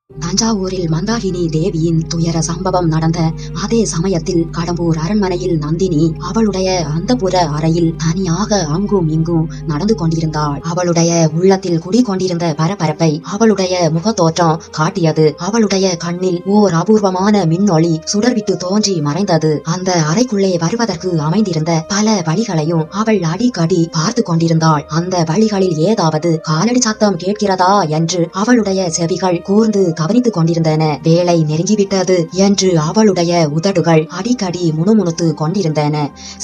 தஞ்சாவூரில் மந்தாகினி தேவியின் துயர சம்பவம் நடந்த அதே சமயத்தில் கடம்பூர் அரண்மனையில் நந்தினி அவளுடைய அந்தப்புற அறையில் தனியாக அங்கும் இங்கும் நடந்து கொண்டிருந்தாள். அவளுடைய உள்ளத்தில் குடிகொண்டிருந்த பரபரப்பை அவளுடைய முகத்தோற்றம் காட்டியது. அவளுடைய கண்ணில் ஓர் அபூர்வமான மின்னொளி சுடர்விட்டு தோன்றி மறைந்தது. அந்த அறைக்குள்ளே வருவதற்கு அமைந்திருந்த பல வழிகளையும் அவள் அடிக்கடி பார்த்து கொண்டிருந்தாள். அந்த வழிகளில் ஏதாவது காலடி சத்தம் கேட்கிறதா என்று அவளுடைய செவிகள் கூர்ந்து கவனித்துக் கொண்டிருந்தன. வேலை நெருங்கிவிட்டது என்று அவளுடைய உதடுகள் அடிக்கடி முணுமுணுத்து கொண்டிருந்தன.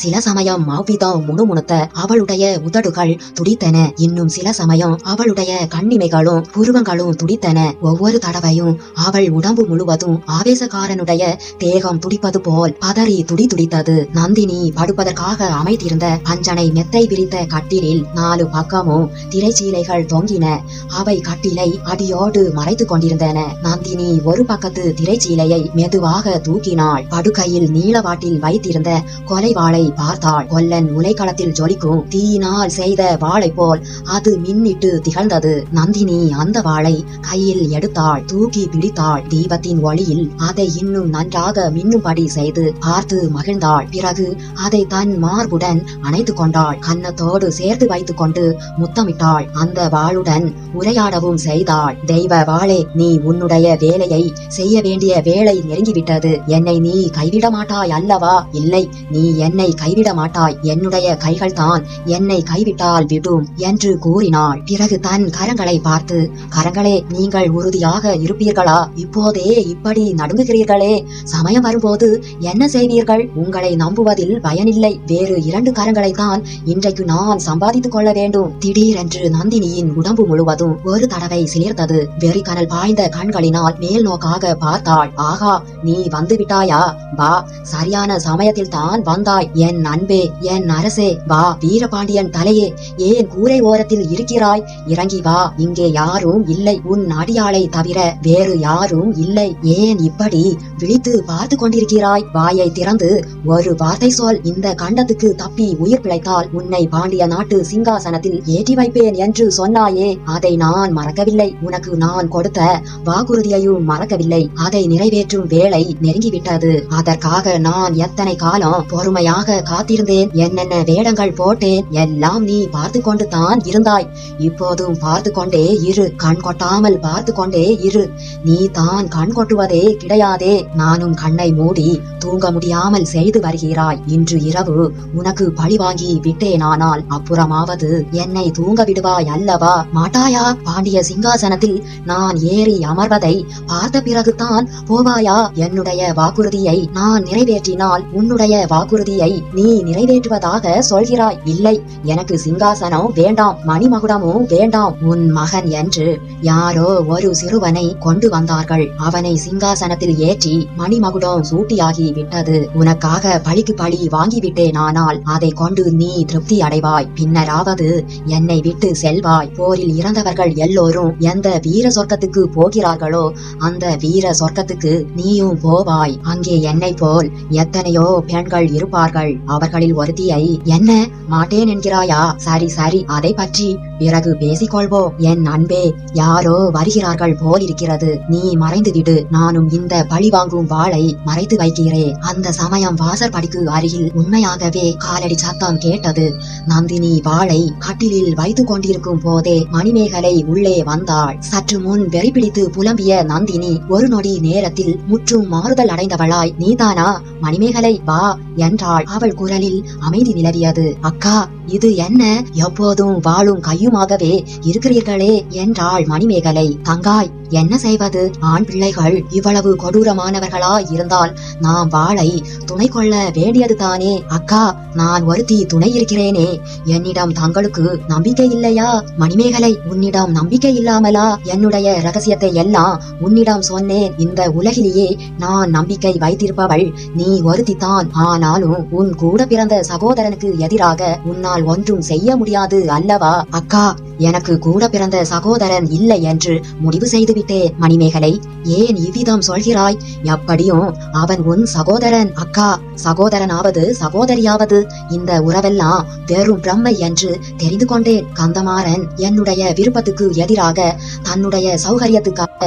சில சமயம் அவ்விதம் முணுமுணுத்த அவளுடைய உதடுகள் துடித்தன. இன்னும் சில சமயம் அவளுடைய கண்ணிமைகளும் புருவங்களும் துடித்தன. ஒவ்வொரு தடவையும் அவள் உடம்பு முழுவதும் ஆவேசக்காரனுடைய தேகம் துடிப்பது போல் பதறி துடித்தது. நந்தினி படுப்பதற்காக அமைத்திருந்த பஞ்சனை மெத்தை விரித்த கட்டிலில் 4 பக்கமும் திரைச்சீலைகள் தொங்கின. அவை கட்டிலை அடியோடு மறைத்துக் கொண்டிருந்தன. நந்தினி ஒரு பக்கத்து திரைச்சீலையை மெதுவாக தூக்கினாள். படுக்கையில் நீளவாட்டில் வைத்திருந்த கொலை வாளை பார்த்தாள். கொல்லன் உலைக்களத்தில் ஜொலிக்கும் தீயினால் செய்த வாளை போல் அது மின்னிட்டு திகழ்ந்தது. நந்தினி அந்த வாளை கையில் எடுத்தாள். தூக்கி பிடித்தாள். தீபத்தின் ஒளியில் அதை இன்னும் நன்றாக மின்னும்படி செய்து பார்த்து மகிழ்ந்தாள். பிறகு அதை தன் மார்புடன் அணைத்துக் கொண்டாள். கன்னத்தோடு சேர்த்து வைத்துக் கொண்டு முத்தமிட்டாள். அந்த வாளுடன் உரையாடவும் செய்தாள். தெய்வ வாளே, நீ உன்னுடைய வேலையை செய்ய வேண்டிய வேலை நெருங்கிவிட்டது. என்னை நீ கைவிட மாட்டாய் அல்லவா? இல்லை, நீ என்னை கைவிட மாட்டாய். என்னுடைய கைகள் தான் என்னை கைவிட்டால் விடும் என்று கூறினாள். பிறகு தன் கரங்களை பார்த்து, கரங்களே, நீங்கள் உறுதியாக இருப்பீர்களா? இப்போதே இப்படி நடுங்குகிறீர்களே, சமயம் வரும்போது என்ன செய்வீர்கள்? உங்களை நம்புவதில் பயனில்லை. வேறு 2 கரங்களை தான் இன்றைக்கு நான் சம்பாதித்துக் கொள்ள வேண்டும். திடீரென்று நந்தினியின் உடம்பு முழுவதும் ஒரு தடவை சிலிர்த்தது. வெறிக்கனல் பாய்ந்த கண்களினால் மேல் நோக்காக பார்த்தாள். ஆகா, நீ வந்து விட்டாயா? வா, சரியான சமயத்தில் தான் வந்தாய். என் அன்பே, என் அரசே, வா. வீரபாண்டியன் தலையே, ஏன் கூரை ஓரத்தில் இருக்கிறாய்? இறங்கி வா. இங்கே யாரும் இல்லை. உன் அடியாளை தவிர வேறு யாரும் இல்லை. ஏன் இப்படி விழித்து பார்த்து கொண்டிருக்கிறாய்? வாயை திறந்து ஒரு வார்த்தை சொல். இந்த கண்டத்துக்கு தப்பி உயிர் பிழைத்தால் உன்னை பாண்டிய நாட்டு சிங்காசனத்தில் ஏற்றி வைப்பேன் என்று சொன்னாயே, அதை நான் மறக்கவில்லை. உனக்கு நான் கொடுத்த வாக்குறுதியையும் மறக்கவில்லை. அதை நிறைவேற்றும் வேலை நெருங்கிவிட்டது. அதற்காக நான் எத்தனை காலம் பொறுமையாக காத்திருந்தேன். என்னென்ன வேடங்கள் போட்டேன், எல்லாம் நீ பார்த்து கொண்டு தான் இருந்தாய். இப்போதும் பார்த்து கொண்டே இரு. கண் கொட்டாமல் பார்த்து கொண்டே இரு. நீ தான் கண் கொட்டுவதே கிடையாதே. நானும் கண்ணை மூடி தூங்க முடியாமல் செய்து வருகிறாய். இன்று இரவு உனக்கு பழி வாங்கி விட்டேனானால் அப்புறமாவது என்னை தூங்க விடுவாய் அல்லவா? மாட்டாயா? பாண்டிய சிங்காசனத்தில் நான் ஏறி அமர்வதை பார்த்த பிறகுதான் போவாயா? என்னுடைய வாக்குறுதியை நான் நிறைவேற்றினால் உன்னுடைய வாக்குறுதியை நீ நிறைவேற்றுவதாக சொல்கிறாய். இல்லை, எனக்கு சிங்காசனம் வேண்டாம், மணிமகுடமும் வேண்டாம். உன் மகன் என்று யாரோ ஒரு சிறுவனை கொண்டு வந்தார்கள். அவனை சிங்காசனத்தில் ஏற்றி மணிமகுடம் சூட்டியாகி விட்டது. உனக்காக பழிக்கு பழி வாங்கிவிட்டேனானால் அதை கொண்டு நீ திருப்தி அடைவாய். பின்னராவது என்னை விட்டு செல்வாய். போரில் இறந்தவர்கள் எல்லோரும் எந்த வீர சொர்க்கத்துக்கு போகிறார்களோ அந்த வீர சொர்க்கத்துக்கு நீயும் போவாய். அங்கே என்னை போல் எத்தனையோ பெண்கள் இருப்பார்கள். அவர்களில் ஒருத்தியை என்ன மாட்டேன் என்கிறாயா? சரி சரி, அதை பற்றி பிறகு பேசிக்கொள்வோம். என் அன்பே, யாரோ வருகிறார்கள் போல் இருக்கிறது. நீ மறைந்து விடு. நானும் இந்த பழி வாங்கும் வாளை மறைத்து வைக்கிறேன். அந்த சமயம் வாசற்படிக்கு அருகில் உண்மையாகவே காலடி சத்தம் கேட்டது. நந்தினி வாளை கட்டிலில் வைத்துக் கொண்டிருக்கும் போதே மணிமேகலை உள்ளே வந்தாள். சற்று முன் வெறிபிடித்து புலம்பிய நந்தினி ஒரு நொடி நேரத்தில் முற்றும் மாறுதல் அடைந்தவளாய், நீதானா மணிமேகலை? வா என்றாள். அவள் குரலில் அமைதி நிலவியது. அக்கா, இது என்ன? எப்போதும் வாளும் கையுமாகவே இருக்கிறீர்களே என்றாள் மணிமேகலை. தங்காய், என்ன செய்வது? ஆண் பிள்ளைகள் இவ்வளவு கொடூரமானவர்களா இருந்தால் நாம் வாளை துணை கொள்ள வேண்டியது தானே. அக்கா, நான் ஒருத்தி துணை இருக்கிறேனே. என்னிடம் தங்களுக்கு நம்பிக்கை இல்லையா? மணிமேகலை, உன்னிடம் நம்பிக்கை இல்லாமலா என்னுடைய ரகசியத்தை எல்லாம் உன்னிடம் சொன்னேன். இந்த உலகிலேயே நான் நம்பிக்கை வைத்திருப்பவள் நீ ஒருத்தி தான். ஆனாலும் உன் கூட பிறந்த சகோதரனுக்கு எதிராக உன்னால் ஒன்றும் செய்ய முடியாது அல்லவா? அக்கா, எனக்கு கூட பிறந்த சகோதரன் இல்லை என்று முடிவு செய்துவிட்டேன். மணிமேகலை, ஏன் இவ்விதம் சொல்கிறாய்? எப்படியும் அவன் உன் சகோதரன். அக்கா, சகோதரனாவது சகோதரியாவது இந்த உறவெல்லாம் வெறும் பிரம்மை என்று தெரிந்து கொண்டேன். கந்தமாறன் என்னுடைய விருப்பத்துக்கு எதிராக தன்னுடைய சௌகரியத்துக்காக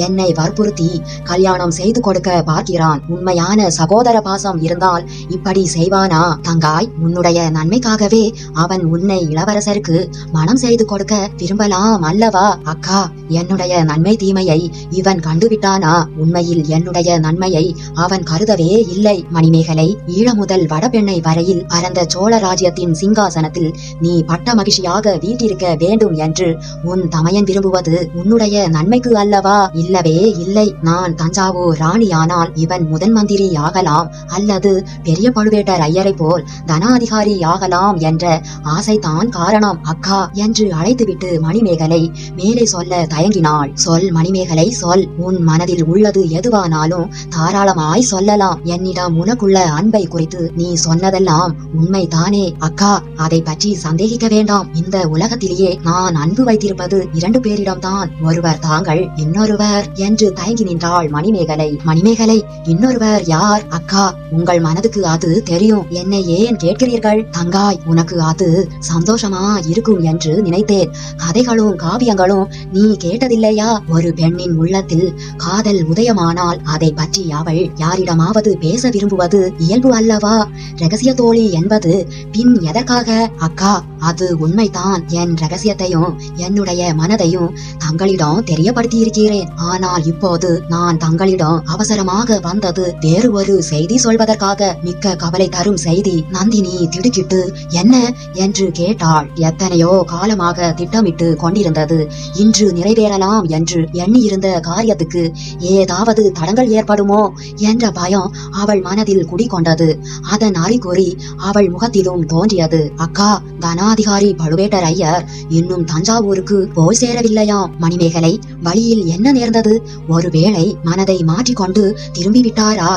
என்னை வற்புறுத்தி கல்யாணம் செய்து கொடுக்க பார்க்கிறான். உண்மையான சகோதர பாசம் இருந்தால் இப்படி செய்வானா? தங்காய், உன்னுடைய நன்மைக்காகவே அவன் உன்னை இளவரசருக்கு மனம் செய்து கொடுக்க விரும்பலாம் அல்லவா? அக்கா, என்னுடைய நன்மை தீமையை இவன் கண்டுவிட்டானா? உண்மையில் என்னுடைய நன்மையை அவன் கருதவே இல்லை. மணிமேகலை, ஈழ முதல் வடபெண்ணை வரையில் பரந்த சோழ ராஜ்யத்தின் சிங்காசனத்தில் நீ பட்ட மகிழ்ச்சியாக வீட்டிருக்க வேண்டும் என்று உன் தமையன் விரும்புவது உன்னுடைய நன்மைக்கு அல்லவா? இல்லவே இல்லை. நான் தஞ்சாவூர் ராணியானால் இவன் முதன் மந்திரி ஆகலாம் அல்லது பெரிய பழுவேட்டர் ஐயரை போல் தனாதிகாரி ஆகலாம் என்ற ஆசைதான் காரணம். அக்கா என்று அழைத்துவிட்டு மணிமேகலை மேலே சொல்ல தயங்கினாள். சொல் மணிமேகலை, சொல். உன் மனதில் உள்ளது எதுவானாலும் தாராளமாய் சொல்லலாம். என்னிடம் உனக்குள்ள அன்பை குறித்து நீ சொன்னதெல்லாம் உண்மைதானே? அக்கா, அதை பற்றி சந்தேகிக்க வேண்டாம். இந்த உலகத்திலேயே நான் அன்பு வைத்திருப்பது 2 பேரிடம்தான். ஒருவர் தாங்கள், இன்னொருவர் என்று தயங்கி நின்றாள் மணிமேகலை. மணிமேகலை, இன்னொருவர் யார்? அக்கா, உங்கள் மனதுக்கு அது தெரியும். என்னை ஏன் கேட்கிறீர்கள்? தங்காய், உனக்கு அது சந்தோஷமா இருக்கும் என்று நினைத்தேன். கதைகளும் காவியங்களும் நீ கேட்டதில்லையா? ஒரு பெண்ணின் உள்ளத்தில் காதல் உதயமானால் அதை பற்றி அவள் யாரிடமாவது பேச விரும்புவது இயல்பு அல்லவா? ரகசிய தோழி என்பது பின் எதற்காக? அக்கா, அது உண்மைதான். என் ரகசியத்தையும் என்னுடைய மனதையும் தங்களிடம் தெரியப்படுத்தி இருக்கிறேன். ஆனால் இப்போது நான் தங்களிடம் அவசரமாக வந்தது வேறு ஒரு செய்தி சொல்வதற்காக. மிக்க கவலை தரும் செய்தி. நந்தினி திடுக்கிட்டு என்ன என்று கேட்டாள். எத்தனையோ காலமாக திட்டமிட்டு கொண்டிருந்தது இன்று நிறைவேறலாம் என்று எண்ணியிருந்த காரியத்துக்கு ஏதாவது தடங்கள் ஏற்படுமோ என்ற பயம் அவள் மனதில் குடிகொண்டது. அதன் அறிகுறி அவள் முகத்திலும் தோன்றியது. அக்கா, தனாதிகாரி பழுவேட்டர் ஐயர் இன்னும் தஞ்சாவூருக்கு போய் சேரவில்லையாம். மணிமேகலை, வழியில் என்ன நேர்ந்தது? ஒருவேளை மனதை மாற்றிக்கொண்டு திரும்பிவிட்டாரா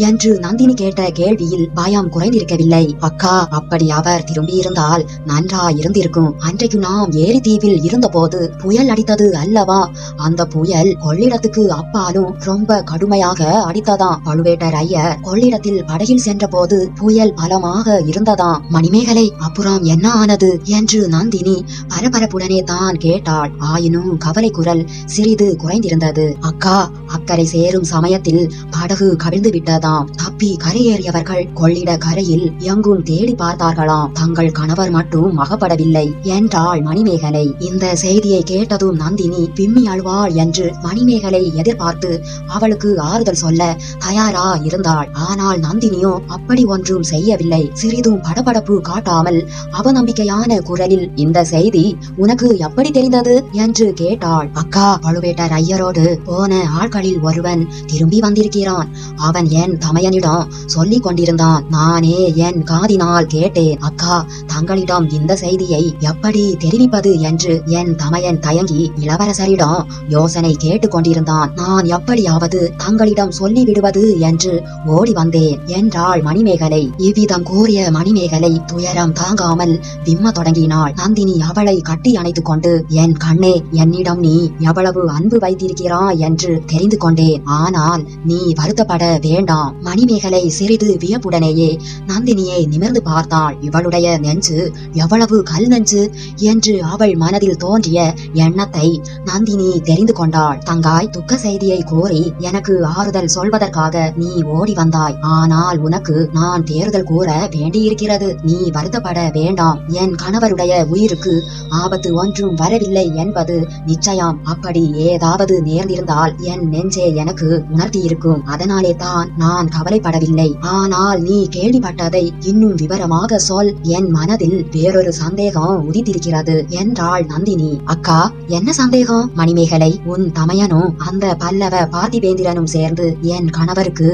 என்று நந்தினி கேட்ட கேள்வியில் பயம் குறைந்திருக்கவில்லை. அக்கா, அப்படி அவர் திரும்பியிருந்தால் நன்றா இருந்திருக்கும். அன்றைக்கு நாம் ஏரி தீவில் இருந்தபோது புயல் அடித்தது அல்லவா? அந்த புயல் கொள்ளிடத்துக்கு அப்பாலும் ரொம்ப கடுமையாக அடித்ததாம். பழுவேட்டர் ஐயர் கொள்ளிடத்தில் படகில் சென்ற போது புயல் பலமாக இருந்ததாம். மணிமேகலை, அப்புறம் என்ன ஆனது என்று நந்தினி பரபரப்புடனே தான் கேட்டாள். ஆயினும் கவலை குரல் சிறிது குறைந்திருந்தது. அக்கா, அக்கறை சேரும் சமயத்தில் படகு கவிழ்ந்து விட்டதாம். தப்பி கரையேறியவர்கள் கொள்ளிட கரையில் எங்கும் தேடி பார்த்தார்களாம். தங்கள் கணவர் மட்டும் அகப்படவில்லை என்றாள் மணிமேகலை. இந்த செய்தியை கேட்டதும் நந்தினி விம்மி அழுவாள் என்று மணிமேகலை எதிர்பார்த்து அவளுக்கு ஆறுதல் சொல்ல தயாரா இருந்தாள். ஆனால் நந்தினியோ அப்படி ஒன்றும் செய்யவில்லை. சிறிதும் படபடப்பு காட்டாமல் அவநம்பிக்கையான குரலில், இந்த செய்தி உனக்கு எப்படி தெரிந்தது என்று கேட்டாள். அக்கா, பழுவேட்டர் ஐயரோடு போன ஆட்களில் ஒருவன் திரும்பி வந்திருக்கிறான். அவன் என் தமையனிடம் சொல்லிக் கொண்டிருந்தான். நானே என் காதினால் கேட்டேன். அக்கா, தங்களிடம் இந்த செய்தியை எப்படி தெரிவிப்பது என்று என் தமையன் தயங்கி இளவரசரிடம் யோசனை கேட்டுக் கொண்டிருந்தான். நான் எப்படியாவது தங்களிடம் சொல்லி விடுவது என்று ஓடி வந்தேன் என்றாள் மணிமேகலை. இவ்விதம் கூறிய மணிமேகலை துயரம் தாங்காமல் விம்ம தொடங்கினாள். நந்தினி அவளை கட்டி அணைத்துக் கொண்டு, என் கண்ணே, என்னிடம் நீ எவ்வளவு அன்பு வைத்திருக்கிறாய் என்று தெரிந்து கொண்டேன். ஆனால் நீ வருத்தப்பட வேண்டாம். மணிமேகலை சிறிது வியப்புடனேயே நந்தினியை நிமிர்ந்து பார்த்தாள். இவளுடைய நெஞ்சு எவ்வளவு கல் நெஞ்சு என்று அவள் மனதில் தோன்றிய எண்ணத்தை நந்தினி தெரிந்து கொண்டாள். தங்காய், துக்க செய்தியை கூறி எனக்கு ஆறுதல் சொல்வதற்காக நீ ஓடி வந்தாய். ஆனால் உனக்கு நான் தேறுதல் கூற வேண்டியிருக்கிறது. நீ வருத்தப்பட வேண்டாம். என் கணவருடைய உயிருக்கு ஆபத்து ஒன்றும் வரவில்லை என்பது நிச்சயம். அப்படி ஏதாவது நேர்ந்திருந்தால் என் நெஞ்சே எனக்கு உணர்த்தியிருக்கும். அதனாலே தான் நான் கவலைப்படவில்லை. ஆனால் நீ கேள்விப்பட்டதை இன்னும் விவரமாக சொல். என் மனதில் வேறொரு சந்தேகம் உதித்திருக்கிறது என்றாள் நந்தினி. அக்கா, என்ன சந்தேகம்? மணிமேகலை, உன் தமையனும் அந்த பல்லவ பார்த்திபேந்திரனும் சேர்ந்து என் கணவருக்கு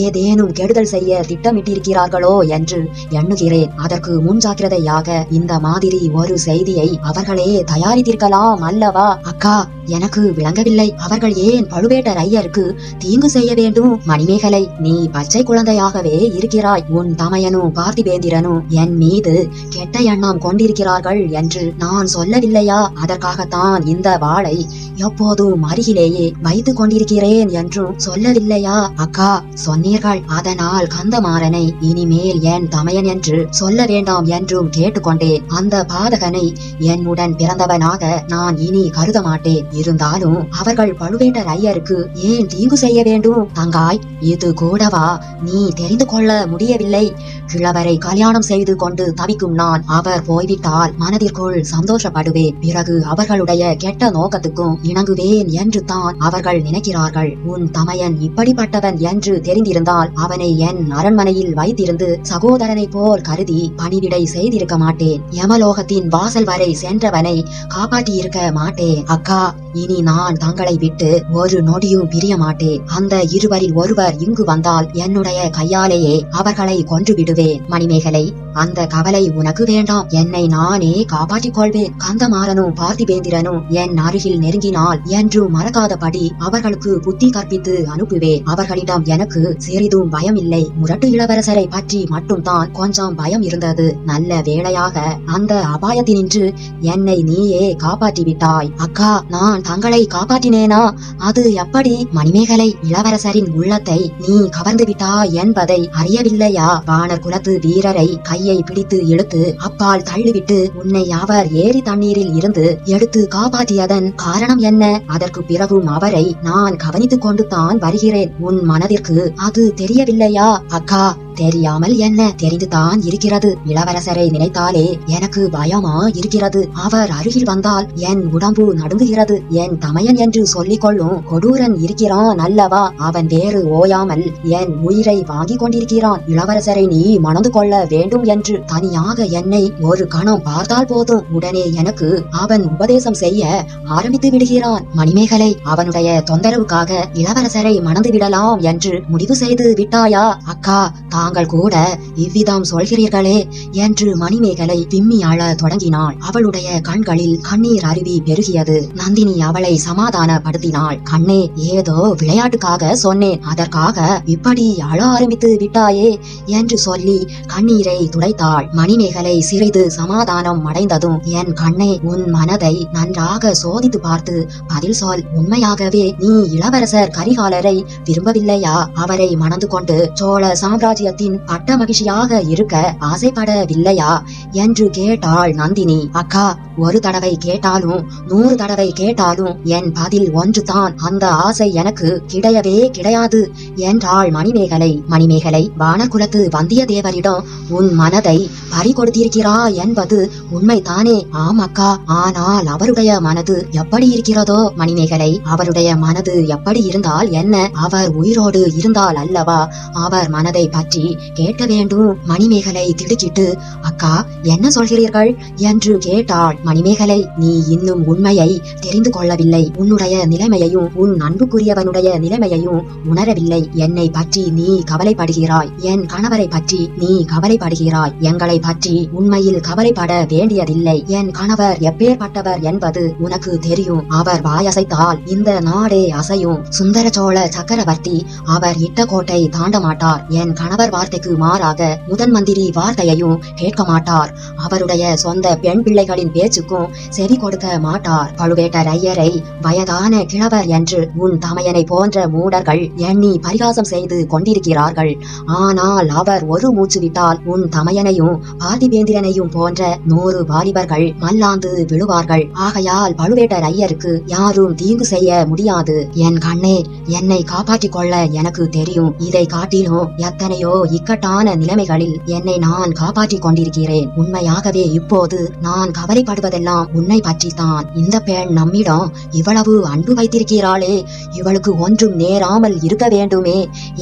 ஏதேனும் கெடுதல் செய்ய திட்டமிட்டிருக்கிறார்களோ என்று எண்ணுகிறேன். அதற்கு முன்ஜாக்கிரதையாக இந்த மாதிரி ஒரு செய்தியை அவர்களே தயாரித்திருக்கலாம் அல்லவா? அக்கா, எனக்கு விளங்கவில்லை. அவர்கள் ஏன் பழுவேட்டர் ஐயருக்கு தீங்கு செய்ய வேண்டும்? மணிமேகலை, நீ பச்சை குழந்தையாகவே இருக்கிறாய். உன் தமையனும் பார்த்திபேந்திரனும் என் மீது கெட்ட எண்ணம் கொண்டிருக்கிறார்கள் என்று நான் சொல்லவில்லையா? அதற்காகத்தான் இந்த வாளை எப்போதும் அருகிலேயே வைத்துக் கொண்டிருக்கிறேன் என்றும் சொல்லவில்லையா? அக்கா, சொன்னீர்கள். அதனால் கந்தமாறனை இனிமேல் என் தமையன் என்று சொல்ல வேண்டாம் என்றும் கேட்டுக்கொண்டேன். விடுவேன். அந்த பாதகனை என்னுடன் பிறந்தவனாக நான் இனி கருத மாட்டேன். இருந்தாலும் அவர்கள் பழுவேட்டரையருக்கு ஏன் தீங்கு செய்ய வேண்டும்? தங்காய், இது கூடவா நீ தெரிந்து கொள்ள முடியவில்லை? கிழவரை கல்யாணம் செய்து கொண்டு தவிக்கும் நான் அவர் போய்விட்டால் மனதிற்குள் சந்தோஷப்படுவேன். பிறகு அவர்களுடைய கெட்ட நோக்கத்துக்கும் இணங்குவேன் என்று தான் அவர்கள் நினைக்கிறார்கள். உன் தமையன் இப்படிப்பட்டவன் என்று தெரிந்திருந்தால் அவனை என் அரண்மனையில் வைத்திருந்து சகோதரனை போல் கருதி பணிவிடை செய்திருக்க மாட்டேன். யமலோகத்தின் வாசல் வரை சென்றவனை காப்பாற்றியிருக்க மாட்டேன். அக்கா, இனி நான் தங்களை விட்டு ஒரு நொடியும் பிரிய மாட்டேன். அந்த இருவரில் ஒருவர் இங்கு வந்தால் என்னுடைய கையாலேயே அவர்களை கொன்று விடுவேன். மணிமேகலை, அந்த கவலை உனக்கு வேண்டாம். என்னை நானே காப்பாற்றிக் கொள்வேன். கந்தமாறனும் பார்த்திபேந்திரனும் என் அருகில் நெருங்கினால் என்று மறக்காதபடி அவர்களுக்கு புத்தி கற்பித்து அனுப்புவேன். அவர்களிடம் எனக்கு சிறிதும் பயம் இல்லை. முரட்டு இளவரசரை பற்றி மட்டும் தான் கொஞ்சம் பயம் இருந்தது. நல்ல வேளையாக அந்த அபாயத்தினின்று என்னை நீயே காப்பாற்றி விட்டாய். அக்கா, நான் தங்களை காப்பாற்றினேனா? அது எப்படி? மணிமேகலை, இளவரசரின் உள்ளத்தை நீ கவர்ந்து விட்டாய் என்பதை அறியவில்லையா? வானர் குலத்து வீரரை கையை பிடித்து இழுத்து அப்பால் தள்ளிவிட்டு உன்னை அவர் ஏரி தண்ணீரில் இருந்து எடுத்து காப்பாற்றியதன் காரணம் என்ன? அதற்கு பிறகும் அவரை நான் கவனித்துக் கொண்டு தான் வருகிறேன். உன் மனதிற்கு அது தெரியவில்லையா? அக்கா, தெரியாமல் என்ன, தெரிந்துதான் இருக்கிறது. இளவரசரை நினைத்தாலே எனக்கு பயமா இருக்கிறது. அவர் அருகில் வந்தால் என் உடம்பு நடுங்குகிறது. என் தமையன் என்று சொல்லிக் கொள்ளும் கொடூரன் இருக்கிறான் அல்லவா, அவன் வேறு ஓயாமல் என் உயிரை வாங்கி கொண்டிருக்கிறான். இளவரசரை நீ மணந்து கொள்ள வேண்டும் என்று தனியாக என்னை ஒரு கணம் பார்த்தால் போதும், உடனே எனக்கு அவன் உபதேசம் செய்ய ஆரம்பித்து விடுகிறான். மணிமேகலை, அவனுடைய தொந்தரவுக்காக இளவரசரை மணந்து விடலாம் என்று முடிவு செய்து விட்டாயா? அக்கா, தாங்கள் கூட இவ்விதம் சொல்கிறீர்களே என்று மணிமேகலை விம்மி அழ தொடங்கினாள். அவளுடைய கண்களில் கண்ணீர் அருவி பெருகியது. நந்தினி அவளை சமாதானப்படுத்தினாள். கண்ணே, ஏதோ விளையாட்டுக்காக சொன்னேன், அதற்காக இப்படி அழ ஆரம்பித்து விட்டாயே என்று சொல்லி கண்ணீரை துடைத்தாள். மணிமேகலை சிறிது சமாதானம் அடைந்ததும், என் கண்ணே, உன் மனதை நன்றாக சோதித்து பார்த்து பதில் சொல். உண்மையாகவே நீ இளவரசர் கரிகாலரை விரும்பவில்லையா? அவரை மணந்து கொண்டு சோழ சாம்ராஜ்யத்தின் பட்ட மகிழ்ச்சியாக இருக்க ஆசைப்படவில்லையா என்று கேட்டாள் நந்தினி. அக்கா, ஒரு தடவை கேட்டாலும் 100 தடவை கேட்டாலும் என் பதில் ஒன்றுதான். அந்த ஆசை எனக்கு கிடையவே கிடையாது என்றாள் மணிமேகலை. மணிமேகலை, வானகுலத்து வந்தியத்தேவரிடம் உன் மனதை பறி கொடுத்திருக்கிறாய் என்பது உண்மைதானே? ஆம் அக்கா, ஆனால் அவருடைய மனது எப்படி இருக்கிறதோ? மணிமேகலை, அவருடைய மனது எப்படி இருந்தால் என்ன? அவர் உயிரோடு இருந்தால் அல்லவா அவர் மனதை பற்றி கேட்க வேண்டும். மணிமேகலை திடுக்கிட்டு, அக்கா, என்ன சொல்கிறீர்கள் என்று கேட்டாள். மணிமேகலை, நீ இன்னும் உண்மையை தெரிந்து கொள்ளவில்லை. உன்னுடைய நிலைமையையும் உன் அன்புக்குரியவனுடைய நிலைமையையும் உணரவில்லை. என்னை பற்றி நீ கவலைப்படுகிறாய், என் கணவரை பற்றி நீ கவலைப்படுகிறாய். எங்களை பற்றி உண்மையில் கவலைப்பட வேண்டியதில்லை. என் கணவர் எப்பேற்பட்டவர் என்பது உனக்கு தெரியும். அவர் வாயசைத்தால் இந்த நாடே அசையும். சுந்தர சோழ சக்கரவர்த்தி அவர் இட்ட கோட்டை தாண்ட மாட்டார். என் கணவர் வார்த்தைக்கு மாறாக முதன் மந்திரி வார்த்தையையும் கேட்க மாட்டார். அவருடைய சொந்த பெண் பிள்ளைகளின் பேச்சுக்கும் செவி கொடுக்க மாட்டார். பழுவேட்டரையரை வயதான கிழவர் என்று உன் தமையனை போன்ற மூடர்கள் எண்ணி பரிகாசம் செய்து கொண்டிருக்கிறார்கள். ஆனால் அவர் ஒரு மூச்சு விட்டால் உன் தமையனையும் பார்த்திபேந்திரனையும் போன்ற 100 வாலிபர்கள் மல்லாந்து விழுவார்கள். ஆகையால் பழுவேட்டரையருக்கு யாரும் தீங்கு செய்ய முடியாது. என் கண்ணே, என்னை காப்பாற்றிக் கொள்ள எனக்கு தெரியும். இதை காட்டிலும் எத்தனையோ இக்கட்டான நிலைமைகளில் என்னை நான் காப்பாற்றிக் கொண்டிருக்கிறேன். உண்மையாகவே இப்போது நான் கவலைப்படுவதெல்லாம் உன்னை பற்றித்தான். இந்த பெண் நம்மிடம் இவ்வளவு அன்பு வைத்திருக்கிறாளே, இவளுக்கு ஒன்றும் நேராமல் இருக்க வேண்டுமே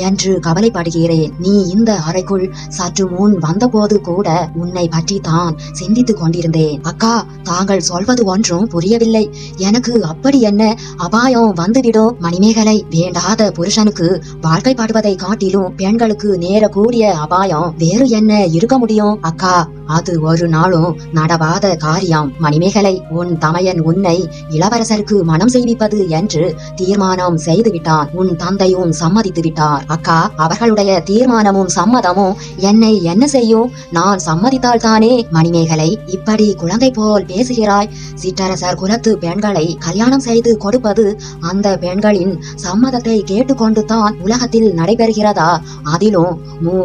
என்று கவலைப்படுகிறேன். நீ இந்த அறைக்குள் சற்று முன் வந்தபோது கூட உன்னை பற்றித்தான் சிந்தித்துக் கொண்டிருந்தேன். அக்கா, தாங்கள் சொல்வது ஒன்றும் புரியவில்லை. எனக்கு அப்படி என்ன அபாயம் வந்துவிடும்? மணிமேகலை, வேண்டாத புருஷனுக்கு வாழ்க்கைப்படுவதை காட்டிலும் பெண்களுக்கு நேரக்கூடிய அபாயம் வேறு என்ன இருக்க முடியும்? அக்கா, அது ஒரு நாளும் நடவாத காரியம். மணிமேகலை, உன் தமையன் உன்னை இளவரசருக்கு மனம் செய்விப்பது என்று தீர்மானம் செய்து விட்டான். உன் தந்தையும் சம்மதித்து விட்டார். அக்கா, அவர்களுடைய தீர்மானமும் சம்மதமும் என்னை என்ன செய்யும்? நான் சம்மதித்தால் தானே. மணிமேகலை, இப்படி குழந்தை போல் பேசுகிறாய். சிற்றரசர் குலத்து பெண்களை கல்யாணம் செய்து கொடுப்பது அந்த பெண்களின் சம்மதத்தை கேட்டுக்கொண்டு தான் உலகத்தில் நடைபெறுகிறதா? அதிலும்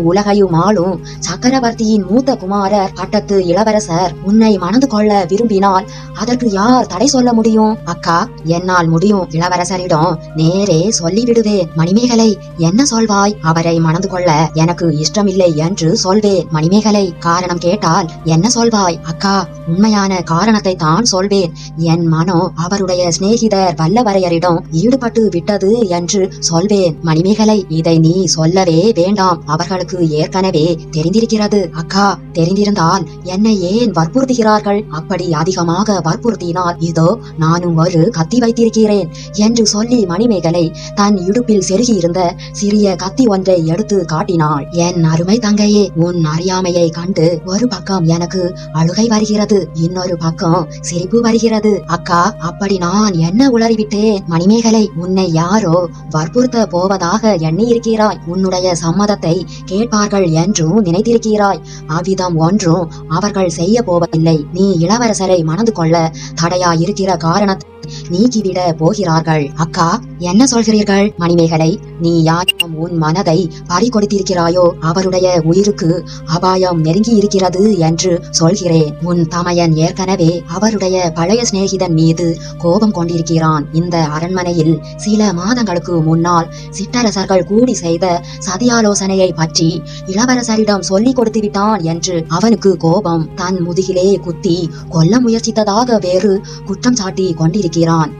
உலகையும் ஆளும் சக்கரவர்த்தியின் மூத்த குமாரர் பட்டத்து இளவரசர் உன்னை மணந்து கொள்ள விரும்பினால் அதற்கு யார் தடை சொல்ல முடியும்? அக்கா, என்னால் முடியும். இளவரசரிடம் நேரே சொல்லிவிடுவேன். மணிமேகலை, என்ன சொல்வாய்? அவரை மணந்து கொள்ள எனக்கு இஷ்டமில்லை என்று சொல்வேன். மணிமேகலை, காரணம் கேட்டால் என்ன சொல்வாய்? அக்கா, உண்மையான காரணத்தை தான் சொல்வேன். என் மனம் அவருடைய சிநேகிதர் வல்லவரையரிடம் ஈடுபட்டு விட்டது என்று சொல்வேன். மணிமேகலை, இதை நீ சொல்லவே வேண்டாம். அவர்களுக்கு ஏற்கனவே தெரிந்திருக்கிறது. அக்கா, தெரிந்திருந்தால் என்னை ஏன் வற்புறுத்துகிறார்கள்? அப்படி அதிகமாக வற்புறுத்தினால் இதோ நானும் ஒரு கத்தி வைத்திருக்கிறேன் என்று சொல்லி மணிமேகலை தன் இடுப்பில் செருகியிருந்த சிறிய கத்தி ஒன்றை எடுத்து காட்டினாள். என் அருமை தங்கையே, உன் அறியாமையை கண்டு ஒரு பக்கம் எனக்கு அழுகை வருகிறது, இன்னொரு பக்கம் சிரிப்பு வருகிறது. அக்கா, அப்படி நான் என்ன உளறிவிட்டேன்? மணிமேகலை, உன்னை யாரோ வற்புறுத்த போவதாக எண்ணி இருக்கிறாய். உன்னுடைய சம்மதத்தை கேட்பார்கள் என்றும் நினைத்திருக்கிறாய். அவ்விதம் ஒன்றும் அவர்கள் செய்ய போவதில்லை. நீ இளவரசரை மணந்து கொள்ள தடையா இருக்கிற காரணத்தை நீக்கிவிட போகிறார்கள். அக்கா, என்ன சொல்கிறீர்கள்? மணிமேகலை, நீ யாரும் உன் மனதை பறிகொடுத்திருக்கிறாயோ அவருடைய உயிருக்கு அபாயம் நெருங்கி இருக்கிறது என்று சொல்கிறேன். உன் தமையன் ஏற்கனவே அவருடைய பழைய சிநேகிதன் மீது கோபம் கொண்டிருக்கிறான். இந்த அரண்மனையில் சில மாதங்களுக்கு முன்னால் சிற்றரசர்கள் கூடி செய்த சதியாலோசனையை பற்றி இளவரசரிடம் சொல்லிக் கொடுத்து விட்டான் என்று அவனுக்கு கோபம். தன் முதுகிலே குத்தி கொல்ல முயற்சித்ததாக வேறு குற்றம் சாட்டி கொண்டிருக்கிறான்.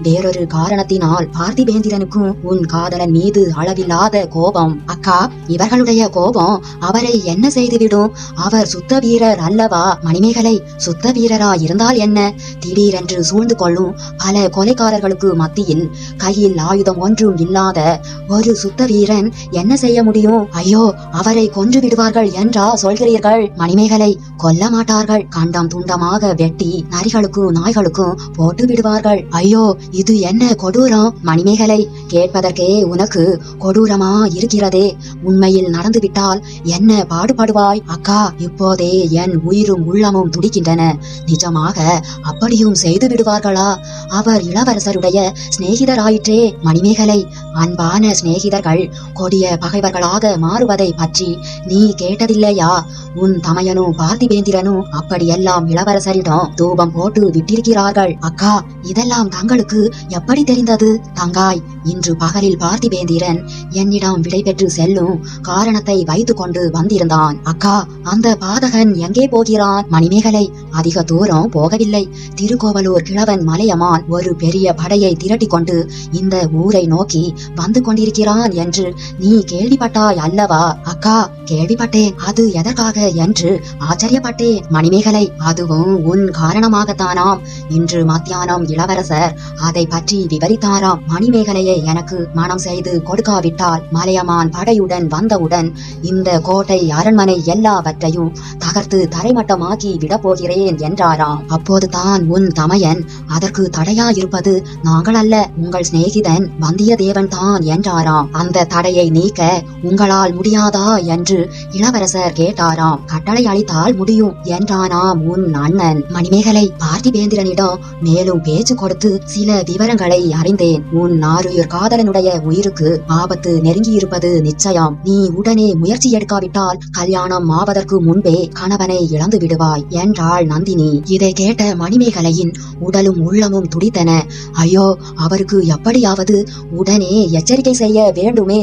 வேறொரு காரணத்தினால் பார்த்திபேந்திரனுக்கும் உன் காதலன் மீது அளவில்லாத கோபம். அக்கா, இவர்களுடைய கோபம் அவரை என்ன செய்துவிடும்? அவர் சுத்த வீரர் அல்லவா? மணிமேகலை, சுத்த வீரரா இருந்தால் என்ன? திடீரென்று சூழ்ந்து கொள்ளும் பல கொலைக்காரர்களுக்கு மத்தியில் கையில் ஆயுதம் ஒன்றும் இல்லாத ஒரு சுத்த வீரன் என்ன செய்ய முடியும்? ஐயோ, அவரை கொன்று விடுவார்கள் என்றா சொல்கிறீர்கள்? மணிமேகலை, கொல்ல மாட்டார்கள். கண்டம் துண்டமாக வெட்டி நரிகளுக்கும் நாய்களுக்கும் போட்டு விடுவார்கள். ஐயோ, இது என்ன கொடூரம்? மணிமேகலை, கேட்பதற்கே உனக்கு கொடூரமா இருக்கிறதே. உண்மையில் நடந்துவிட்டால் என்ன பாடுபடுவாய்? அக்கா, இப்போதே என் உயிரும் உள்ளமும் துடிக்கின்றன. நிஜமாக அப்படியும் செய்து விடுவார்களா? அவர் இளவரசருடைய சிநேகிதராயிற்றே. மணிமேகலை, அன்பான சிநேகிதர்கள் கொடிய பகைவர்களாக மாறுவதை பற்றி நீ கேட்டதில்லையா? உன் தமையனும் பார்த்திபேந்திரனும் அப்படியெல்லாம் இளவரசரிடம் தூபம் போட்டு விட்டிருக்கிறார்கள். அக்கா, இதெல்லாம் தங்களுக்கு எப்படி தெரிந்தது? தங்காய், இன்று பகலில் பார்த்திபேந்திரன் என்னிடம் விடை பெற்று செல்லும் காரணத்தை வைத்துக் கொண்டு வந்திருந்தான். அக்கா, அந்த பாதகன் எங்கே போகிறான்? மணிமேகலை, அதிக தூரம் போகவில்லை. திருக்கோவலூர் கிழவன் மலையமான் ஒரு பெரிய படையை திரட்டி கொண்டு இந்த ஊரை நோக்கி வந்து கொண்டிருக்கிறான் என்று நீ கேள்விப்பட்டாய் அல்லவா? அக்கா, கேள்விப்பட்டேன். அது எதற்காக என்று ஆச்சரியப்பட்டேன். மணிமேகலை, அதுவும் உன் காரணமாகத்தானாம். இன்று மத்தியானம் இளவரசர் அதை பற்றி விவரித்தாராம். மணிமேகலையை எனக்கு மனம் செய்து கொடுக்காவிட்டால் மலையமான் படையுடன் வந்தவுடன் இந்த கோட்டை அரண்மனை எல்லாவற்றையும் தகர்த்து தரைமட்டமாக்கி விட போகிறேன் என்றாராம். அப்போது தான் உன் தமையன் அதற்கு தடையாயிருப்பது நாங்கள் அல்ல, உங்கள் சிநேகிதன் வந்தியத்தேவன் தான் என்றாராம். அந்த தடையை நீக்க உங்களால் முடியாதா என்று இளவரசர் கேட்டாராம். கட்டளை அளித்தால் முடியும் என்றானாம் உன் அண்ணன். மணிமேகலை, பார்த்திபேந்திரனிடம் மேலும் பேச்சு கொடுத்து சில விவரங்களை அறிந்தேன். உன் நாருயிர் காதலனுடைய உயிருக்கு ஆபத்து நெருங்கியிருப்பது நிச்சயம். நீ உடனே முயற்சி எடுக்காவிட்டால் கல்யாணம் ஆவதற்கு முன்பே கணவனை இழந்து விடுவாய் என்றாள் நந்தினி. இதை கேட்ட மணிமேகலையின் உடலும் உள்ளமும் துடித்தன. ஐயோ, அவருக்கு எப்படியாவது உடனே எச்சரிக்கை செய்ய வேண்டுமே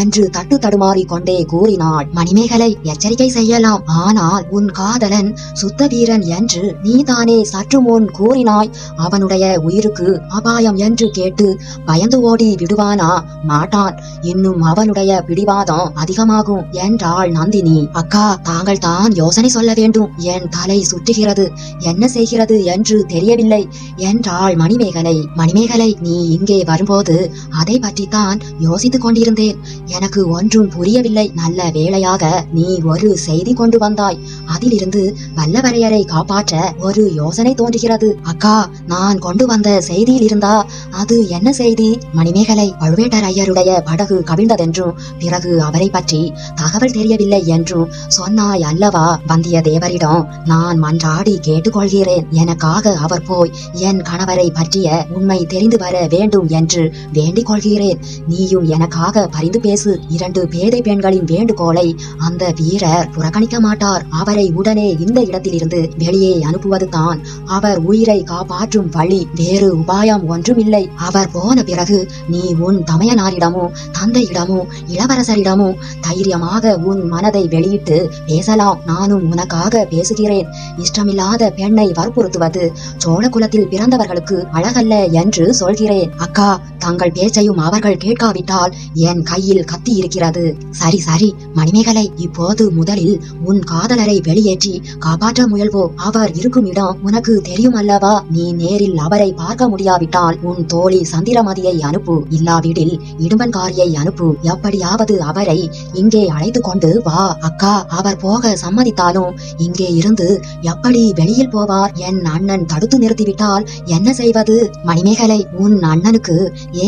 என்று தட்டு தடுமாறி கொண்டே கூறினாள். மணிமேகலை, எச்சரிக்கை செய்யலாம், ஆனால் உன் காதலன் சுத்த வீரன் என்று நீதானே சற்று முன் கூறினாய். அவனுடைய உயிருக்கு அபாயம் என்று கேட்டு பயந்து ஓடி விடுவானா? மாட்டான். இன்னும் அவனுடைய பிடிவாதம் அதிகமாகும் என்றாள் நந்தினி. அக்கா, தாங்கள் தான் யோசனை சொல்ல வேண்டும். என் தலை சுற்றுகிறது, என்ன செய்கிறது என்று தெரியவில்லை என்றாள் மணிமேகலை. மணிமேகலை, நீ இங்கே வரும்போது அதை பற்றித்தான் யோசித்துக் கொண்டிருந்தேன். எனக்கு ஒன்றும் புரியவில்லை. நல்ல வேளையாக நீ ஒரு செய்தி கொண்டு வந்தாய். அதிலிருந்து வல்லவரையரை காப்பாற்ற ஒரு யோசனை தோன்றுகிறது. அக்கா, நான் கொண்டு வந்த செய்தியில் இருந்தா அது என்ன செய்தி? மணிமேகலை பழுவேட்டரையருடைய படகு கவிழ்ந்ததென்றும் பிறகு அவரை பற்றி தகவல் தெரியவில்லை என்றும் சொன்னாய் அல்லவா? வந்தியத்தேவரிடம் நான் மன்றாடி கேட்டுக்கொள்கிறேன். எனக்காக அவர் போய் என் கணவரை பற்றிய உண்மை தெரிந்து வர வேண்டும் என்று வேண்டிக் கொள்கிறேன். நீயும் எனக்காக பரிந்து பேசு. 2 பேதை பெண்களின் வேண்டுகோளை அந்த வீரர் புறக்கணிக்க மாட்டார். அவரை உடனே இந்த இடத்திலிருந்து வெளியே அனுப்புவது தான் அவர் உயிரை காப்பாற்றும் வழி. வேறு உபாயம் ஒன்றுமில்லை. அவர் போன பிறகு நீ உன் தமையனாரிடமோ தந்தையிடமோ இளவரசரிடமோ தைரியமாக உன் மனதை வெளியிட்டு பேசலாம். நானும் உனக்காக பேசுகிறேன். இஷ்டமில்லாத பெண்ணை வற்புறுத்துவது சோழ குலத்தில் பிறந்தவர்களுக்கு அழகல்ல என்று சொல்கிறேன். அக்கா, தங்கள் பேச்சையும் அவர்கள் கேட்காவிட்டால் என் கையில் கத்தி இருக்கிறது. சரி சரி மணிமேகலை, இப்போது முதலில் உன் காதலரை வெளியேற்றி காப்பாற்ற முயல்வோ. அவர் இருக்கும் இடம் உனக்கு தெரியும் அல்லவா? நீ நேரில் அவரை பார்க்க முடியாவிட்டால் உன் தோழி சந்திரமதியை அனுப்பு. இல்லாவிடில் இடும்பன்காரியை அனுப்பு. எப்படியாவது அவரை இங்கே அழைத்து கொண்டு வா. அக்கா, அவர் போக சம்மதித்தாலும் இங்கே இருந்து எப்படி வெளியில் போவார்? என் அண்ணன் தடுத்து நிறுத்திவிட்டால் என்ன செய்வது? மணிமேகலை, உன் அண்ணனுக்கு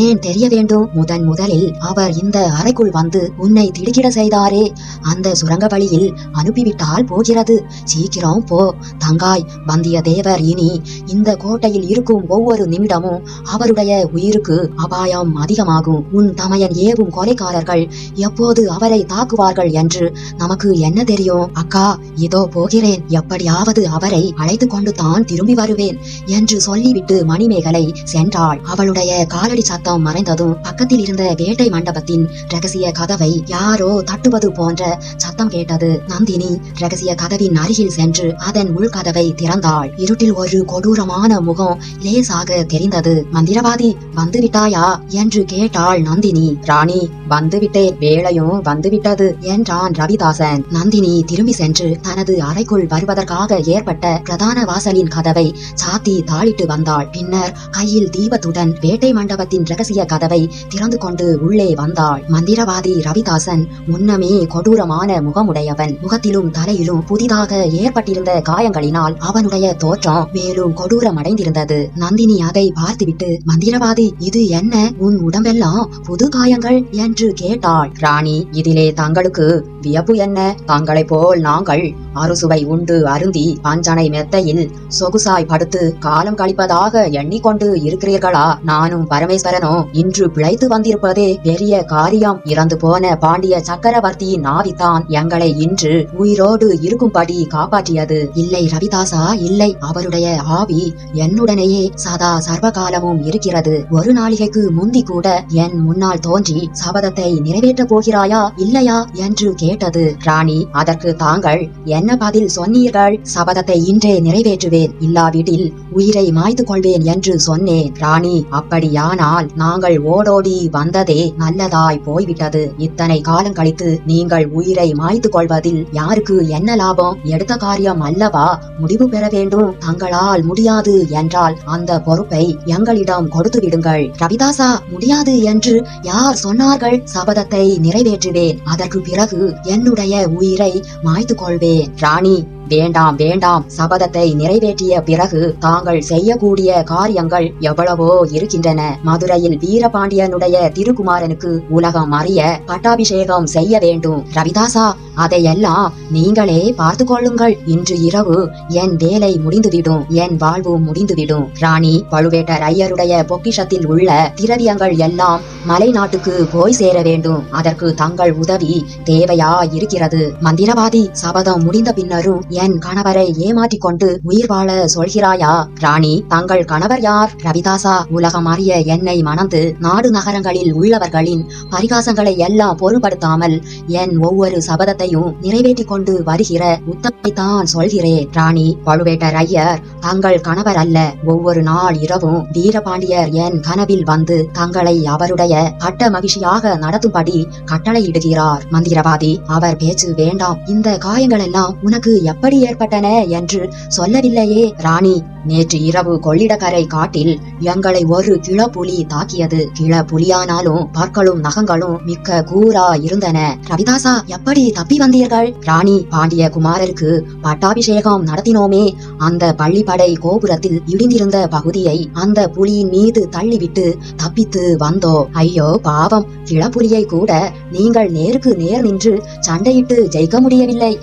ஏன் தெரிய வேண்டும்? முதலில் அவர் இந்த அறைக்குள் வந்து உன்னை திடுக்கிட செய்தாரே, அந்த சுரங்க வழியில் அனுப்பிவிட்டால் போகிறது. சீக்கிரம் போ தங்காய். வந்தியத்தேவர் இனி இந்த கோட்டையில் இருக்கும் ஒவ்வொரு நிமிடமும் அவருடைய உயிருக்கு அபாயம் அதிகமாகும். உன் தமையன் ஏவும் கொலைக்காரர்கள் எப்போது அவரை தாக்குவார்கள் என்று நமக்கு என்ன தெரியும்? அக்கா, இதோ போகிறேன். எப்படியாவது அவரை அழைத்து கொண்டு தான் திரும்பி வருவேன் என்று சொல்லிவிட்டு மணிமேகலை சென்றாள். அவளுடைய காலடி சத்தம் மறைந்ததும் பக்கத்தில் இருந்த வேட்டை மண்டபத்தின் ரகசிய கதவை யாரோ தட்டுவது போன்ற சத்தம் கேட்டது. நந்தினி ரகசிய கதவின் அருகில் சென்று அதன் உள்கதவை திறந்தாள். இருட்டில் ஒரு கொடூரமான முகம் லேசாக தெரிந்தது. மந்திரவாதி, வந்து விட்டாயா என்று கேட்டாள் நந்தினி. ராணி, வந்துவிட்டேன். வேளையும் வந்துவிட்டது என்றான் ரவிதாசன். நந்தினி திரும்பி சென்று தனது அறைக்குள் வருவதற்காக ஏற்பட்ட பிரதான வாசலின் கதவை சாத்தி தாளிட்டு வந்தாள். பின்னர் கையில் தீபத்துடன் வேட்டை மண்டபத்தின் ரகசிய கதவை திறந்து கொண்டு உள்ளே வந்தாள். மந்திரவாதி ரவிதாசன் முன்னமே கொடூரமான முகமுடையவன். முகத்திலும் தலையிலும் புதிதாக ஏற்பட்டிருந்த காயங்களினால் அவனுடைய தோற்றம் மேலும் கொடூரமடைந்திருந்தது. நந்தினி அதை பார்த்துவிட்டு, மந்திரவாதி, இது என்ன? உன் உடம்பெல்லாம் புது காயங்கள் என்று கேட்டாள். ராணி, இதிலே தங்களுக்கு வியப்பு என்ன? தங்களை போல் நாங்கள் அறுசுவை உண்டு அருந்தி பஞ்சனை மெத்தையில் சொகுசாய் படுத்து காலம் கழிப்பதாக எண்ணிக்கொண்டு இருக்கிறீர்களா? நானும் பரமேஸ்வரனும் இன்று பிழைத்து வந்திருப்பதே பெரிய காரியம். இறந்து போன பாண்டிய சக்கரவர்த்தியின் ஆவித்தான் எங்களை இன்று உயிரோடு இருக்கும்படி காப்பாற்றியது. இல்லை ரவிதாசா, இல்லை. அவருடைய ஆவி என்னுடனேயே சதா சர்வகாலமும் இருக்கிறது. ஒரு நாளிகைக்கு முந்தி கூட என் முன்னால் தோன்றி சபதத்தை நிறைவேற்ற போகிறாயா இல்லையா என்று கேட்டது. ராணி, அதற்கு தாங்கள் என்ன பதில் சொன்னீர்கள்? சபதத்தை இன்றே நிறைவேற்றுவேன், இல்லாவிடில் உயிரை மாய்த்து கொள்வேன் என்று சொன்னேன். ராணி, அப்படியானால் நாங்கள் ஓடோடி வந்ததே நல்லதாய் போய்விட்டது. இத்தனை காலம் கழித்து நீங்கள் உயிரை மாய்த்து கொள்வதில் யாருக்கு என்ன லாபம்? எடுத்த காரியம் அல்லவா முடிவு பெற வேண்டும். தங்களால் முடியாது என்றால் அந்த பொறுப்பை எங்களிடம் கொடுத்து விடுங்கள். ரவிதாசா, முடியாது என்று யார் சொன்னார்கள்? சபதத்தை நிறைவேற்றுவேன். அதற்கு பிறகு என்னுடைய உயிரை மாய்த்து கொள்வேன். ராணி, வேண்டாம் வேண்டாம். சபதத்தை நிறைவேற்றிய பிறகு தாங்கள் செய்யக்கூடிய காரியங்கள் எவ்வளவோ இருக்கின்றன. மதுரையில் வீரபாண்டியனுடைய திருக்குமாரனுக்கு உலகம் அறிய பட்டாபிஷேகம் செய்ய வேண்டும். ரவிதாசா, அதையெல்லாம் நீங்களே பார்த்து கொள்ளுங்கள். இன்று இரவு என் வேலை முடிந்துவிடும், என் வாழ்வு முடிந்துவிடும். ராணி, பழுவேட்டரையருடைய பொக்கிஷத்தில் உள்ள திரவியங்கள் எல்லாம் மலை நாட்டுக்கு போய் சேர வேண்டும். அதற்கு தங்கள் உதவி தேவையா இருக்கிறது. மந்திரவாதி, சபதம் முடிந்த பின்னரும் என் கணவரை ஏமாற்றிக் கொண்டு உயிர் வாழ சொல்கிறாயா? ராணி, தங்கள் கணவர் யார்? ரவிதாசா, உலகம் அறிய என்னை மணந்து நாடு நகரங்களில் உள்ளவர்களின் பரிகாசங்களை எல்லாம் பொருள்படுத்தாமல் என் ஒவ்வொரு சபதத்தையும் நிறைவேற்றிக் கொண்டு வருகிற உத்தமைத்தான் சொல்கிறேன். ராணி, பழுவேட்டரையர் தங்கள் கணவர் அல்ல. ஒவ்வொரு நாள் இரவும் வீரபாண்டியர் என் கனவில் வந்து தங்களை அவருடைய கட்ட மகிழ்ச்சியாக நடத்தும்படி கட்டளையிடுகிறார். மந்திரவாதி, அவர் பேச்சு வேண்டாம். இந்த காயங்கள் எல்லாம் உனக்கு எப்படி எப்படி ஏற்பட்டன என்று சொல்லவில்லையே. ராணி, நேற்று இரவு கொள்ளிடக்கரை காட்டில் எங்களை ஒரு கிளப்புலி தாக்கியது. கிளப்புலியானாலும் பற்களும் நகங்களும் மிக்க கூரா இருந்தன. ரவிதாசா, எப்படி தப்பி வந்தீர்கள்? ராணி, பாண்டிய குமாரருக்கு பட்டாபிஷேகம் நடத்தினோமே, அந்த பள்ளிப்படை கோபுரத்தில் இடிந்திருந்த பகுதியை அந்த புலியின் மீது தள்ளிவிட்டு தப்பித்து வந்தோம். ஐயோ பாவம், கிளப்புலியை கூட நீங்கள் நேருக்கு நேர் நின்று சண்டையிட்டு ஜெயிக்க முடியவில்லை.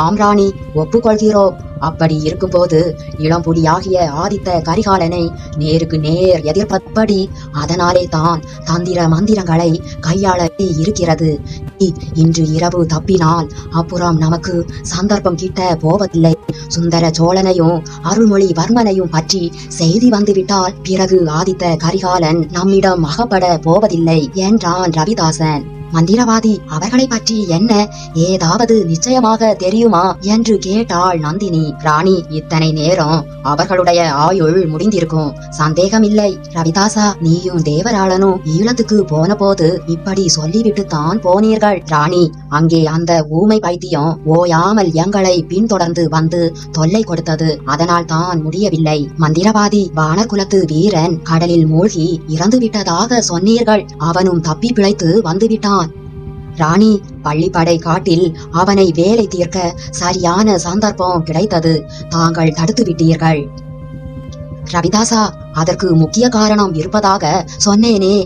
ஆம் ராணி, ஒப்புக்கொள்கிறோம். அப்படி இருக்கும்போது இளம்புலியாகிய ஆதித்த கரிகாலனை நேருக்கு நேர் எதிர்ப்பபடி அதனாலே தான் தந்திர மந்திரங்களை கையாள இருக்கிறது. இன்று இரவு தப்பினால் அப்புறம் நமக்கு சந்தர்ப்பம் கிட்ட போவதில்லை. சுந்தர சோழனையும் அருள்மொழிவர்மனையும் பற்றி செய்தி வந்துவிட்டால் பிறகு ஆதித்த கரிகாலன் நம்மிடம் அகப்பட போவதில்லை என்றான் ரவிதாசன். மந்திரவாதி அவர்களை பற்றி என்ன ஏதாவது நிச்சயமாக தெரியுமா என்று கேட்டாள் நந்தினி. ராணி, இத்தனை நேரம் அவர்களுடைய ஆயுள் முடிந்திருக்கும், சந்தேகமில்லை. ரவிதாசா, நீயும் தேவராளனும் ஈழத்துக்கு போன போது இப்படி சொல்லிவிட்டு தான் போனீர்கள். ராணி, அங்கே அந்த ஊமை பைத்தியம் ஓயாமல் எங்களை பின்தொடர்ந்து வந்து தொல்லை கொடுத்தது. அதனால் தான் முடியவில்லை. மந்திரவாதி வானர் குலத்து வீரன் கடலில் மூழ்கி இறந்து விட்டதாக சொன்னீர்கள். அவனும் தப்பி பிழைத்து வந்துவிட்டான். ராணி, பள்ளிப்படை காட்டில் அவனை வேலை தீர்க்க சரியான சந்தர்ப்பம் கிடைத்தது. தாங்கள் தடுத்து விட்டீர்கள். ரவிதாசா, அதற்கு முக்கிய காரணம் இருப்பதாக சொன்னேனே.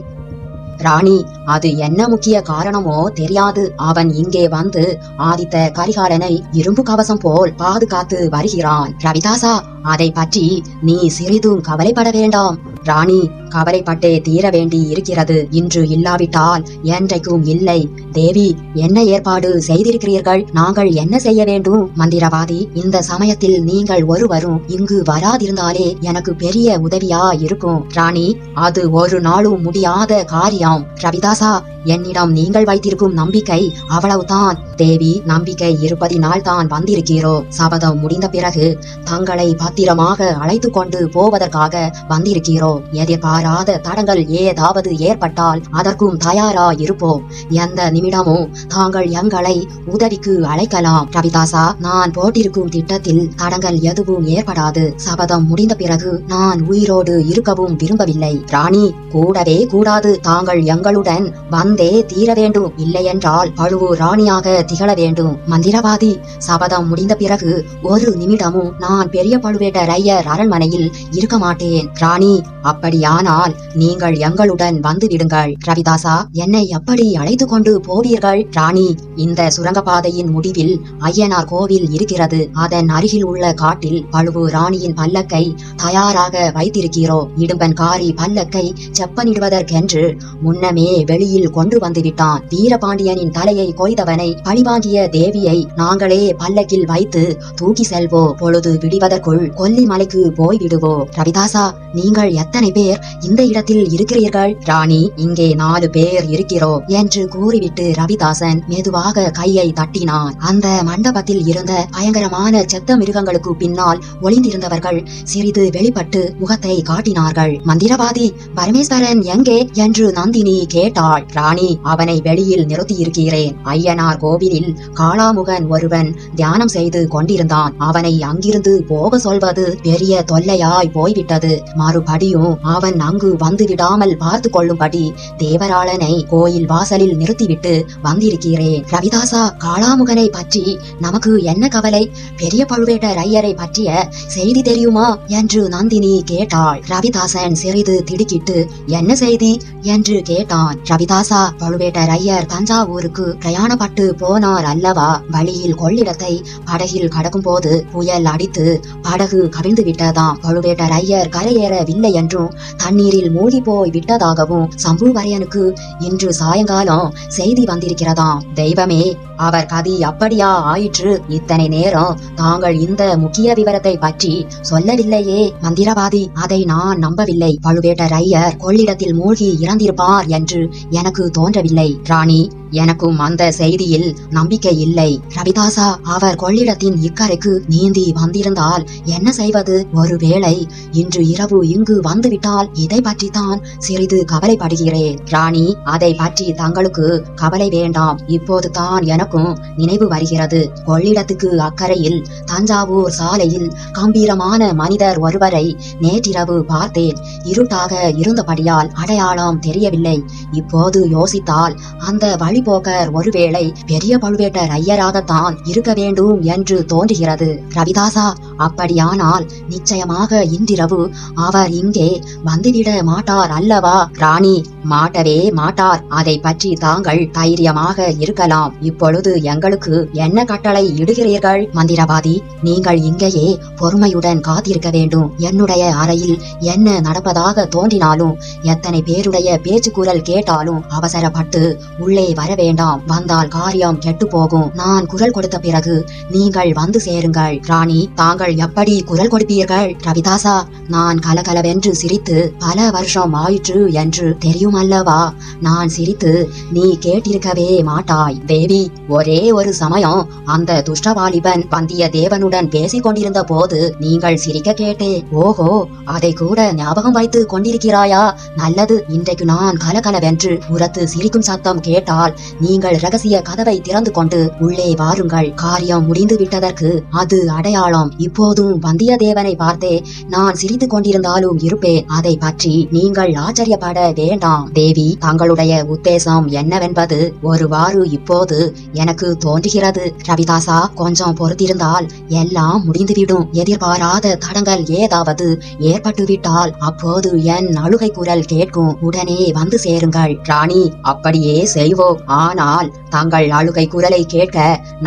ராணி, அது என்ன முக்கிய காரணமோ தெரியாது. அவன் இங்கே வந்து ஆதித்த கரிகாலனை இரும்பு கவசம் போல் பாதுகாத்து வருகிறான். ரவிதாசா, அதை பற்றி நீ சிறிதும் கவலைப்பட வேண்டாம். ராணி, கவலைப்பட்டே தீர வேண்டி இருக்கிறது. இன்று இல்லாவிட்டால் என்றைக்கும் இல்லை. தேவி, என்ன ஏற்பாடு செய்திருக்கிறீர்கள்? நாங்கள் என்ன செய்ய வேண்டும்? மந்திரவாதி, இந்த சமயத்தில் நீங்கள் ஒருவரும் இங்கு வராதிருந்தாலே எனக்கு பெரிய உதவியா இருக்கும். ராணி, அது ஒரு நாளும் முடியாத காரியம். ரவிதாசா, என்னிடம் நீங்கள் வைத்திருக்கும் நம்பிக்கை அவ்வளவுதான். தேவி, நம்பிக்கை இருப்பதினால் தான் வந்திருக்கிறோம். சபதம் முடிந்த பிறகு தங்களை பத்திரமாக அழைத்து கொண்டு போவதற்காக வந்திருக்கிறோம். எதிர்பாராத தடங்கள் ஏதாவது ஏற்பட்டால் அதற்கும் தயாரா இருப்போம். எந்த நிமிடமும் தாங்கள் எங்களை உதவிக்கு அழைக்கலாம். ரவிதாசா, நான் போட்டிருக்கும் திட்டத்தில் தடங்கள் எதுவும் ஏற்படாது. சபதம் முடிந்த பிறகு நான் உயிரோடு இருக்கவும் விரும்பவில்லை. ராணி, கூடவே கூடாது. தாங்கள் எங்களுடன் வந்தே தீர வேண்டும். இல்லையென்றால் பழுவூர் ராணியாக திகழ வேண்டும். மந்திரவாதி, சபதம் முடிந்த பிறகு ஒரு நிமிடமும் நான் பெரிய பழுவேட்டரையர் அரண்மனையில் இருக்க மாட்டேன். ராணி, அப்படியானால் நீங்கள் எங்களுடன் வந்து விடுங்கள். ரவிதாசா, என்னை எப்படி அழைத்து கொண்டு போவீர்கள்? ராணி, இந்த சுரங்கப்பாதையின் முடிவில் ஐயனார் கோவில் இருக்கிறது. அதன் அருகில் உள்ள காட்டில் பழுவூர் ராணியின் பல்லக்கை தயாராக வைத்திருக்கிறோம். இடும்பன்காரி பல்லக்கை செப்பனிடுவதற்கென்று முன்னமே வெளியில் கொண்டு வந்து விட்டான். வீரபாண்டியனின் தலையை கொய்தவனை பழிவாங்கிய தேவியை நாங்களே பல்லக்கில் வைத்து தூக்கி செல்வோம். பொழுது விடுவதற்குள் கொல்லிமலைக்கு போய்விடுவோம். ரவிதாசா, நீங்கள் எத்தனை பேர் இந்த இடத்தில் இருக்கிறீர்கள்? ராணி, இங்கே 4 பேர் இருக்கிறோம் என்று கூறிவிட்டு ரவிதாசன் மெதுவாக கையை தட்டினான். அந்த மண்டபத்தில் இருந்த பயங்கரமான செத்த மிருகங்களுக்கு பின்னால் ஒளிந்திருந்தவர்கள் சிறிது வெளிப்பட்டு முகத்தை காட்டினார்கள். மந்திரவாதி, பரமேஸ்வரன் எங்கே என்று நந்தினி கேட்டாள். ராணி, அவனை வெளியில் நிறுத்தியிருக்கிறேன். ஐயனார் கோவிலில் காளாமுகன் ஒருவன் தியானம் செய்து கொண்டிருந்தான். அவனை அங்கிருந்து போக சொல்வது பெரிய தொல்லையாய் போய்விட்டது. மறுபடியும் அவன் அங்கு வந்து விடாமல் பார்த்து கொள்ளும்படி தேவராளனை கோயில் வாசலில் நிறுத்திவிட்டு வந்திருக்கிறேன். ரவிதாசா, காளாமுகனை பற்றி நமக்கு என்ன கவலை? பெரிய பழுவேட்டரையரை பற்றிய செய்தி தெரியுமா என்று நந்தினி கேட்டாள். ரவிதாசன் சிறிது திடுக்கிட்டு என்ன செய்தி என்று கேட்டான். ரவிதாசா, பழுவேட்டரையர் தஞ்சாவூருக்கு பிரயாணப்பட்டு போனார் அல்லவா? வழியில் கொள்ளிடத்தை படகில் கடக்கும் போது புயல் அடித்து படகு கவிழ்ந்து விட்டதாம். பழுவேட்டரையர் கரையேறவில்லை என்றும் தண்ணீரில் மூழ்கி போய் விட்டதாகவும் சம்புவரையனுக்கு இன்று சாயங்காலம் செய்தி வந்திருக்கிறதாம். தெய்வமே, அவர் கதி அப்படியா ஆயிற்று? இத்தனை நேரம் தாங்கள் இந்த முக்கிய விவரத்தை பற்றி சொல்லவில்லையே. மந்திரவாதி, அதை நான் நம்பவில்லை. பழுவேட்டரையர் கொள்ளிடத்தில் மூழ்கி இறந்திருப்பார் என்று எனக்கு தோன்றவில்லை. ராணி, எனக்கும் அந்த செய்தியில் நம்பிக்கை இல்லை. ரவிதாசா அவர் கொள்ளிடத்தின் இக்கரைக்கு நீந்தி வந்திருந்தால் என்ன செய்வது? ஒருவேளை இன்று இரவு இங்கு வந்துவிட்டால் இதை பற்றித்தான் சிறிது கவலைப்படுகிறேன். ராணி, அதை பற்றி தங்களுக்கு கவலை வேண்டாம். இப்போது தான் எனக்கும் நினைவு வருகிறது. கொள்ளிடத்துக்கு அக்கறையில் தஞ்சாவூர் சாலையில் கம்பீரமான மனிதர் ஒருவரை நேற்றிரவு பார்த்தேன். இருட்டாக இருந்தபடியால் அடையாளம் தெரியவில்லை. இப்போது யோசித்தால் அந்த வழிபோக்கர் ஒருவேளை பெரிய பழுவேட்டர் ஐயராகத்தான் இருக்க வேண்டும் என்று தோன்றுகிறது. ரவிதாசா, அப்படியானால் நிச்சயமாக இன்றிரவு அவர் இங்கே வந்துவிட மாட்டார் அல்லவா? ராணி, மாட்டவே மாட்டார். அதை பற்றி தாங்கள் தைரியமாக இருக்கலாம். இப்பொழுது எங்களுக்கு என்ன கட்டளை இடுகிறீர்கள்? மந்திரவாதி, நீங்கள் இங்கேயே பொறுமையுடன் காத்திருக்க வேண்டும். என்னுடைய அறையில் என்ன நடப்பதாக தோன்றினாலும், எத்தனை பேருடைய பேச்சு குரல் கேட்டாலும் அவசரப்பட்டு உள்ளே வர வேண்டாம். வந்தால் காரியம் கெட்டு போகும். நான் குரல் கொடுத்த பிறகு நீங்கள் வந்து சேருங்கள். ராணி, தாங்கள் எப்படி குரல் கொடுப்பீர்கள்? ரவிதாசா, நான் கலகலவென்று சிரித்து பல வருஷம் ஆயிற்று என்று தெரியும் அல்லவா? நான் சிரித்து நீ கேட்டிருக்கவே மாட்டாய். தேவி, ஒரே ஒரு சமயம் அந்த துஷ்டவாலிபன் வந்தியத்தேவனுடன் பேசிக் கொண்டிருந்த போது நீங்கள் சிரிக்க கேட்டே. ஓஹோ, அதை கூட ஞாபகம் வைத்து கொண்டிருக்கிறாயா? நல்லது. இன்றைக்கு நான் கலகலவென்று உரத்து சிரிக்கும் சத்தம் கேட்டால் நீங்கள் ரகசிய கதவை திறந்து கொண்டு உள்ளே வாருங்கள். காரியம் முடிந்து விட்டதற்கு அது அடையாளம். இப்போதும் வந்தியத்தேவனை பார்த்தே நான் சிரித்துக் கொண்டிருந்தாலும் இருப்பேன். அதை பற்றி நீங்கள் ஆச்சரியப்பட வேண்டாம். தேவி, தங்களுடைய உத்தேசம் என்னவென்பது ஒருவாறு இப்போது எனக்கு தோன்றுகிறது. ரவிதாசா, கொஞ்சம் பொறுத்திருந்தால் எல்லாம் முடிந்துவிடும். எதிர்பாராத தடங்கள் ஏதாவது ஏற்பட்டுவிட்டால் அப்போது என் அழுகை குரல் கேட்கும். உடனே வந்து சேருங்கள். ராணி, அப்படியே செய்வோம். ஆனால் தங்கள் அழுகை குரலை கேட்க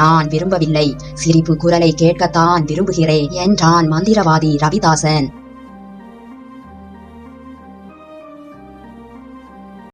நான் விரும்பவில்லை. சிரிப்பு குரலை கேட்கத்தான் விரும்புகிறேன் என்றான் மந்திரவாதி ரவிதாசன்.